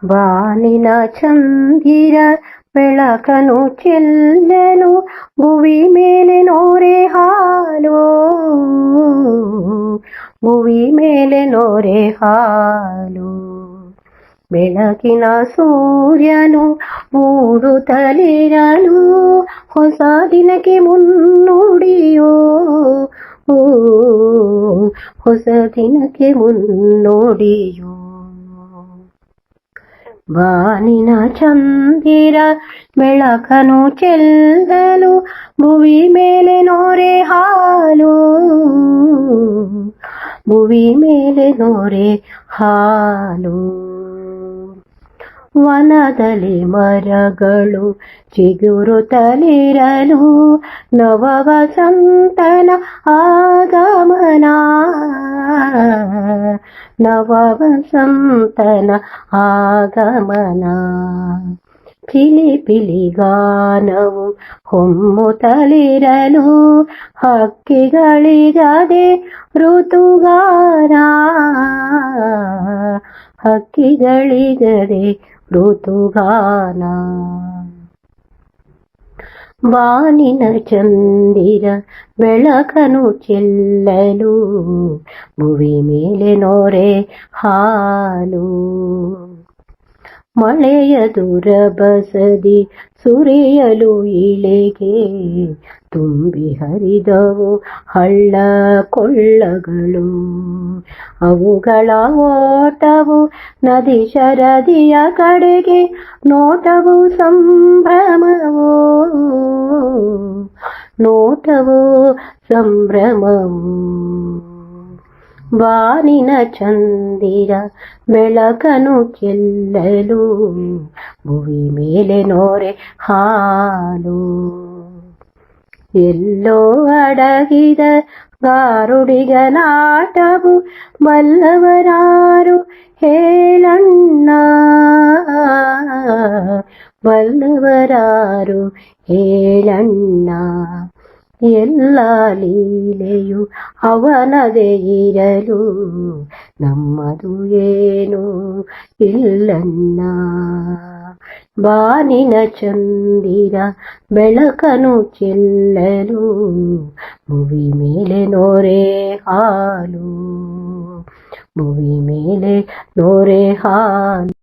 ಬಾನಿನ ಚಂದಿರ ಬೆಳಕನು ಚೆಲ್ಲಲು ಭುವಿ ಮೇಲೆ ನೋರೆ ಹಾಲು, ಭುವಿ ಮೇಲೆ ನೋರೆ ಹಾಲು. ಬೆಳಕಿನ ಸೂರ್ಯನು ಮೂಡುತ್ತಲಿರಲು ಹೊಸ ದಿನಕ್ಕೆ ಮುನ್ನುಡಿಯೋ, ಹೊಸ ದಿನಕ್ಕೆ ಮುನ್ನುಡಿಯೋ. ಬಾನಿನ ಚಂದಿರ ಬೆಳಕನು ಚೆಲ್ಲಲು ಭುವಿ ಮೇಲೆ ನೋರೆ ಹಾಲು, ಭುವಿ ಮೇಲೆ ನೋರೆ ಹಾಲು. ವನದಲ್ಲಿ ಮರಗಳು ಚಿಗುರುತ್ತಲಿರಲು ನವ ವಸಂತನ ಆಗಮನ, ನವ ವಸಂತನ ಆಗಮನ. ಪಿಲಿ ಪಿಲಿ ಗಾನವು ಹೊಮ್ಮುತ್ತಲಿರಲು ಹಕ್ಕಿಗಳಿಗದೆ ಋತುಗಾನ, ಹಕ್ಕಿಗಳಿಗದೆ ಋತುಗಾನ. ಬಾನಿನ ಚಂದಿರ ಬೆಳಕನು ಚೆಲ್ಲಲು ಭುವಿ ಮೇಲೆ ನೋರೆ ಹಾಲು. ಮಳೆಯ ದುರಬಸದಿ ಸುರಿಯಲು ಇಳೆಗೆ ತುಂಬಿ ಹರಿದವು ಹಳ್ಳ ಕೊಳ್ಳಗಳು. ಅವುಗಳ ಓಟವು ನದಿ ಶರದಿಯ ಕಡೆಗೆ ನೋಟವು ಸಂಭ್ರಮವೋ, ನೋಟವು ಸಂಭ್ರಮವು. ಬಾನಿನ ಚಂದಿರ ಬೆಳಕನು ಚೆಲ್ಲಲು ಭುವಿ ಮೇಲೆ ನೋರೆ ಹಾಲು. ಎಲ್ಲೋ ಅಡಗಿದ ಗಾರುಡಿಗನಾಟವು ಬಲ್ಲವರಾರು ಹೇಳಣ್ಣ, ಬಲ್ಲವರಾರು ಹೇಳಣ್ಣ. ಎಲ್ಲ ಲೀಲೆಯು ಅವನದೇ ಇರಲು ನಮ್ಮದು ಏನು ಇಲ್ಲಣ್ಣ. ಬಾನಿನ ಚಂದಿರ ಬೆಳಕನು ಚೆಲ್ಲಲು ಭುವಿ ಮೇಲೆ ನೋರೆ ಹಾಲು, ಭುವಿ ಮೇಲೆ ನೋರೆ ಹಾಲು.